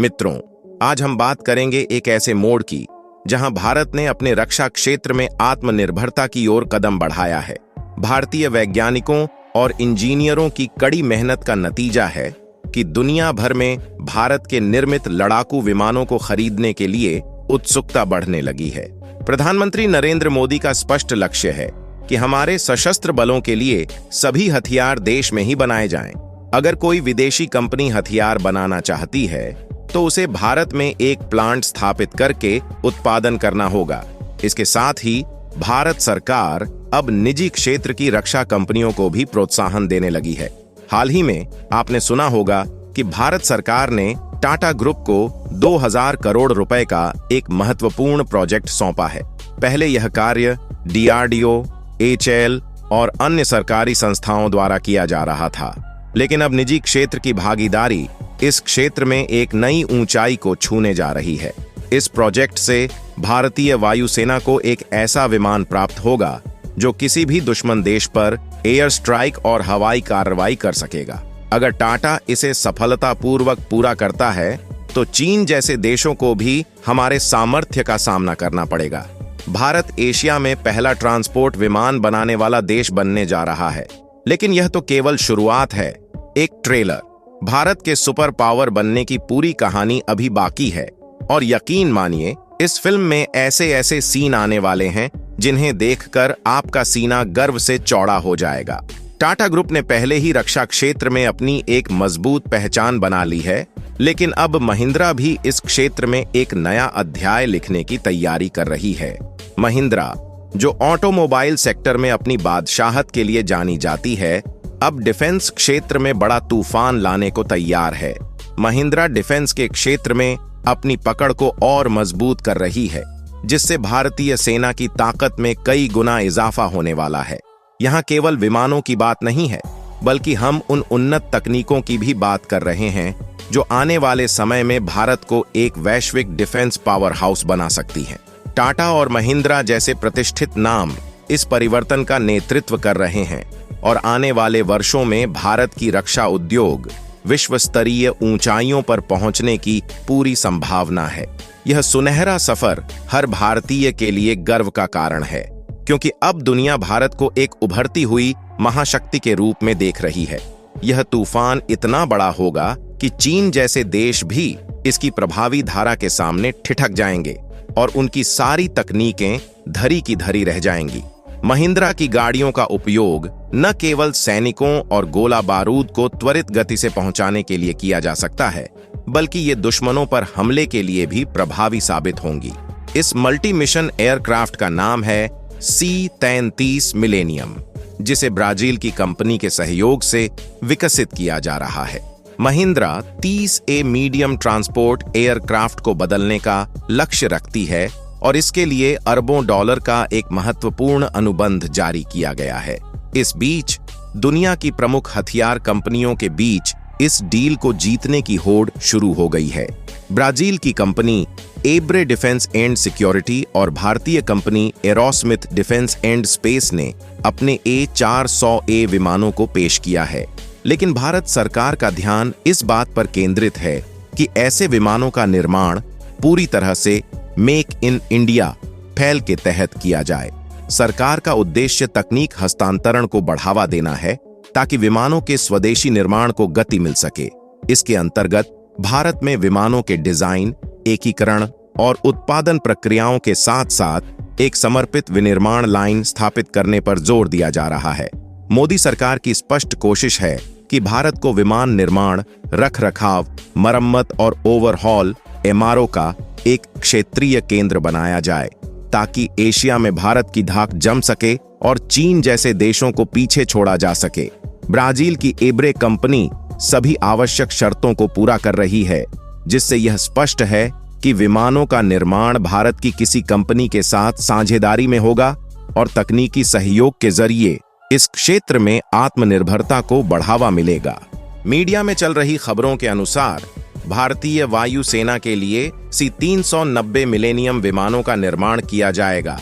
मित्रों, आज हम बात करेंगे एक ऐसे मोड़ की जहां भारत ने अपने रक्षा क्षेत्र में आत्मनिर्भरता की ओर कदम बढ़ाया है। भारतीय वैज्ञानिकों और इंजीनियरों की कड़ी मेहनत का नतीजा है कि दुनिया भर में भारत के निर्मित लड़ाकू विमानों को खरीदने के लिए उत्सुकता बढ़ने लगी है। प्रधानमंत्री नरेंद्र मोदी का स्पष्ट लक्ष्य है कि हमारे सशस्त्र बलों के लिए सभी हथियार देश में ही बनाए जाएं। अगर कोई विदेशी कंपनी हथियार बनाना चाहती है तो उसे भारत में एक प्लांट स्थापित करके उत्पादन करना होगा। इसके साथ ही भारत सरकार अब निजी क्षेत्र की रक्षा कंपनियों को भी प्रोत्साहन देने लगी है। हाल ही में आपने सुना होगा कि भारत सरकार ने टाटा ग्रुप को 2000 करोड़ रुपए का एक महत्वपूर्ण प्रोजेक्ट सौंपा है। पहले यह कार्य DRDO, HAL और अन्य सरकारी संस्थाओं द्वारा किया जा रहा था, लेकिन अब निजी क्षेत्र की भागीदारी इस क्षेत्र में एक नई ऊंचाई को छूने जा रही है। इस प्रोजेक्ट से भारतीय वायुसेना को एक ऐसा विमान प्राप्त होगा जो किसी भी दुश्मन देश पर एयर स्ट्राइक और हवाई कार्रवाई कर सकेगा। अगर टाटा इसे सफलतापूर्वक पूरा करता है तो चीन जैसे देशों को भी हमारे सामर्थ्य का सामना करना पड़ेगा। भारत एशिया में पहला ट्रांसपोर्ट विमान बनाने वाला देश बनने जा रहा है, लेकिन यह तो केवल शुरुआत है। एक ट्रेलर। भारत के सुपर पावर बनने की पूरी कहानी अभी बाकी है और यकीन मानिए इस फिल्म में ऐसे ऐसे सीन आने वाले हैं जिन्हें देखकर आपका सीना गर्व से चौड़ा हो जाएगा। टाटा ग्रुप ने पहले ही रक्षा क्षेत्र में अपनी एक मजबूत पहचान बना ली है, लेकिन अब महिंद्रा भी इस क्षेत्र में एक नया अध्याय लिखने की तैयारी कर रही है। महिंद्रा, जो ऑटोमोबाइल सेक्टर में अपनी बादशाहत के लिए जानी जाती है, अब डिफेंस क्षेत्र में बड़ा तूफान लाने को तैयार है। महिंद्रा डिफेंस के क्षेत्र में अपनी पकड़ को और मजबूत कर रही है, जिससे भारतीय सेना की ताकत में कई गुना इजाफा होने वाला है। यहाँ केवल विमानों की बात नहीं है, बल्कि हम उन उन्नत तकनीकों की भी बात कर रहे हैं जो आने वाले समय में भारत को एक वैश्विक डिफेंस पावर हाउस बना सकती हैं। टाटा और महिंद्रा जैसे प्रतिष्ठित नाम इस परिवर्तन का नेतृत्व कर रहे हैं और आने वाले वर्षों में भारत की रक्षा उद्योग विश्व स्तरीय ऊंचाइयों पर पहुंचने की पूरी संभावना है। यह सुनहरा सफर हर भारतीय के लिए गर्व का कारण है, क्योंकि अब दुनिया भारत को एक उभरती हुई महाशक्ति के रूप में देख रही है। यह तूफान इतना बड़ा होगा कि चीन जैसे देश भी इसकी प्रभावी धारा के सामने ठिठक जाएंगे और उनकी सारी तकनीकें धरी की धरी रह जाएंगी। महिंद्रा की गाड़ियों का उपयोग न केवल सैनिकों और गोला बारूद को त्वरित गति से पहुंचाने के लिए किया जा सकता है, बल्कि ये दुश्मनों पर हमले के लिए भी प्रभावी साबित होंगी। इस मल्टी मिशन एयरक्राफ्ट का नाम है C-33 मिलेनियम, जिसे ब्राजील की कंपनी के सहयोग से विकसित किया जा रहा है। Mahindra 30A medium transport aircraft को बदलने का लक्ष्य रखती है और इसके लिए अरबों डॉलर का एक महत्वपूर्ण अनुबंध जारी किया गया है। इस बीच दुनिया की प्रमुख हथियार कंपनियों के बीच इस डील को जीतने की होड़ शुरू हो गई है। ब्राजील की कंपनी एब्रे डिफेंस एंड सिक्योरिटी और भारतीय company Aerosmith defence and space ने अपने A400A विमानों को पेश किया है, लेकिन भारत सरकार का ध्यान इस बात पर केंद्रित है कि ऐसे विमानों का निर्माण पूरी तरह से मेक इन इंडिया पहल के तहत किया जाए। सरकार का उद्देश्य तकनीक हस्तांतरण को बढ़ावा देना है ताकि विमानों के स्वदेशी निर्माण को गति मिल सके। इसके अंतर्गत भारत में विमानों के डिजाइन, एकीकरण और उत्पादन प्रक्रियाओं के साथ साथ एक समर्पित विनिर्माण लाइन स्थापित करने पर जोर दिया जा रहा है। मोदी सरकार की स्पष्ट कोशिश है कि भारत को विमान निर्माण, रखरखाव, मरम्मत और ओवरहॉल MRO का एक क्षेत्रीय केंद्र बनाया जाए, ताकि एशिया में भारत की धाक जम सके और चीन जैसे देशों को पीछे छोड़ा जा सके। ब्राजील की एब्रे कंपनी सभी आवश्यक शर्तों को पूरा कर रही है, जिससे यह स्पष्ट है कि विमानों का निर्माण भारत की किसी कंपनी के साथ साझेदारी में होगा और तकनीकी सहयोग के जरिए इस क्षेत्र में आत्मनिर्भरता को बढ़ावा मिलेगा। मीडिया में चल रही खबरों के अनुसार भारतीय वायुसेना के लिए C-390 मिलेनियम विमानों का निर्माण किया जाएगा,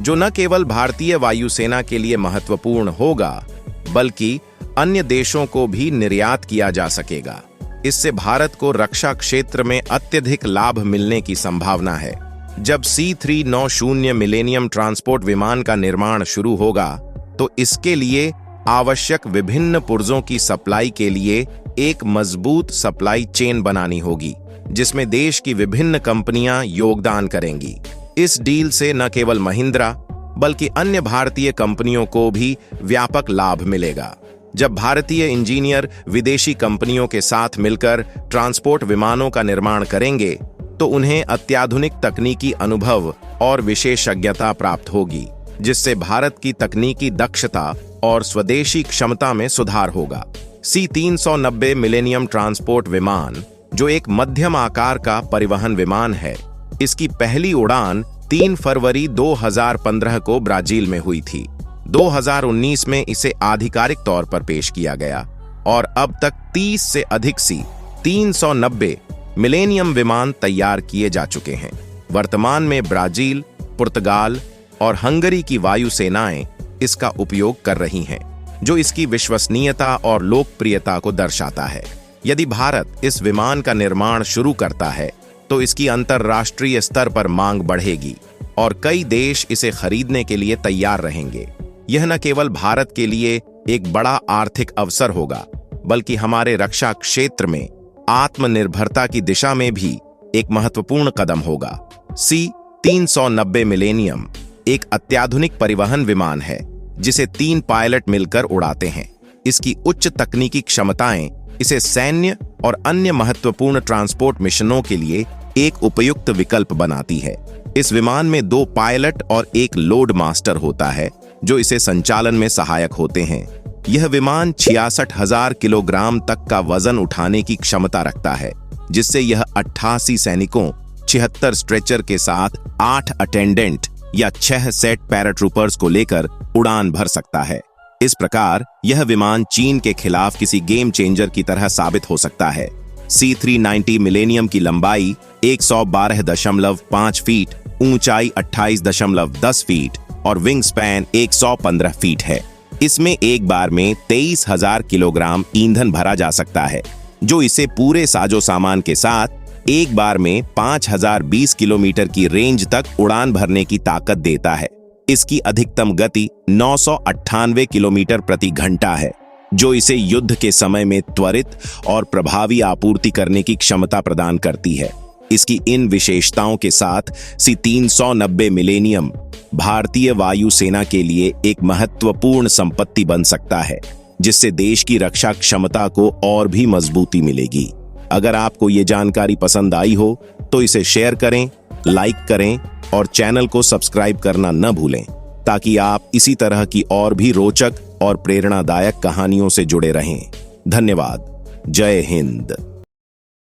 जो न केवल भारतीय वायुसेना के लिए महत्वपूर्ण होगा, बल्कि अन्य देशों को भी निर्यात किया जा सकेगा। इससे भारत को रक्षा क्षेत्र में अत्यधिक लाभ मिलने की संभावना है। जब C-390 मिलेनियम ट्रांसपोर्ट विमान का निर्माण शुरू होगा तो इसके लिए आवश्यक विभिन्न पुर्जों की सप्लाई के लिए एक मजबूत सप्लाई चेन बनानी होगी, जिसमें देश की विभिन्न कंपनियां योगदान करेंगी। इस डील से न केवल महिंद्रा बल्कि अन्य भारतीय कंपनियों को भी व्यापक लाभ मिलेगा। जब भारतीय इंजीनियर विदेशी कंपनियों के साथ मिलकर ट्रांसपोर्ट विमानों का निर्माण करेंगे तो उन्हें अत्याधुनिक तकनीकी अनुभव और विशेषज्ञता प्राप्त होगी, जिससे भारत की तकनीकी दक्षता और स्वदेशी क्षमता में सुधार होगा। C-390 मिलेनियम ट्रांसपोर्ट विमान, जो एक मध्यम आकार का परिवहन विमान है, इसकी पहली उड़ान 3 फरवरी 2015 को ब्राजील में हुई थी। 2019 में इसे आधिकारिक तौर पर पेश किया गया और अब तक 30 से अधिक C-390 मिलेनियम विमान तैयार किए जा चुके हैं। वर्तमान में ब्राजील, पुर्तगाल और हंगरी की वायुसेनाएं इसका उपयोग कर रही हैं, जो इसकी विश्वसनीयता और लोकप्रियता को दर्शाता है। यदि भारत इस विमान का निर्माण शुरू करता है तो इसकी अंतर्राष्ट्रीय स्तर पर मांग बढ़ेगी और कई देश इसे खरीदने के लिए तैयार रहेंगे। यह न केवल भारत के लिए एक बड़ा आर्थिक अवसर होगा, बल्कि हमारे रक्षा क्षेत्र में आत्मनिर्भरता की दिशा में भी एक महत्वपूर्ण कदम होगा। C-390 मिलेनियम एक अत्याधुनिक परिवहन विमान है जिसे 3 पायलट मिलकर उड़ाते हैं। इसकी उच्च तकनीकी क्षमताएं इसे सैन्य और अन्य महत्वपूर्ण ट्रांसपोर्ट मिशनों के लिए एक उपयुक्त विकल्प बनाती है। इस विमान में 2 पायलट और 1 लोड मास्टर होता है, जो इसे संचालन में सहायक होते हैं। यह विमान 66,000 किलोग्राम तक का वजन उठाने की क्षमता रखता है, जिससे यह 88 सैनिकों, 76 स्ट्रेचर के साथ 8 अटेंडेंट या 6 सेट पैराट्रूपर्स को लेकर उड़ान भर सकता है। इस प्रकार यह विमान चीन के खिलाफ किसी गेम चेंजर की तरह साबित हो सकता है। C-390 मिलेनियम की लंबाई 112.5 फीट, ऊंचाई 28.10 फीट और विंग स्पैन 115 फीट है। इसमें एक बार में 23,000 किलोग्राम ईंधन भरा जा सकता है, जो इसे पूरे साजो सामान के साथ एक बार में 5,020 किलोमीटर की रेंज तक उड़ान भरने की ताकत देता है। इसकी अधिकतम गति 998 किलोमीटर प्रति घंटा है, जो इसे युद्ध के समय में त्वरित और प्रभावी आपूर्ति करने की क्षमता प्रदान करती है। इसकी इन विशेषताओं के साथ C-390 मिलेनियम भारतीय वायुसेना के लिए एक महत्वपूर्ण संपत्ति बन सकता है, जिससे देश की रक्षा क्षमता को और भी मजबूती मिलेगी। अगर आपको ये जानकारी पसंद आई हो तो इसे शेयर करें, लाइक करें और चैनल को सब्सक्राइब करना न भूलें, ताकि आप इसी तरह की और भी रोचक और प्रेरणादायक कहानियों से जुड़े रहें। धन्यवाद। जय हिंद।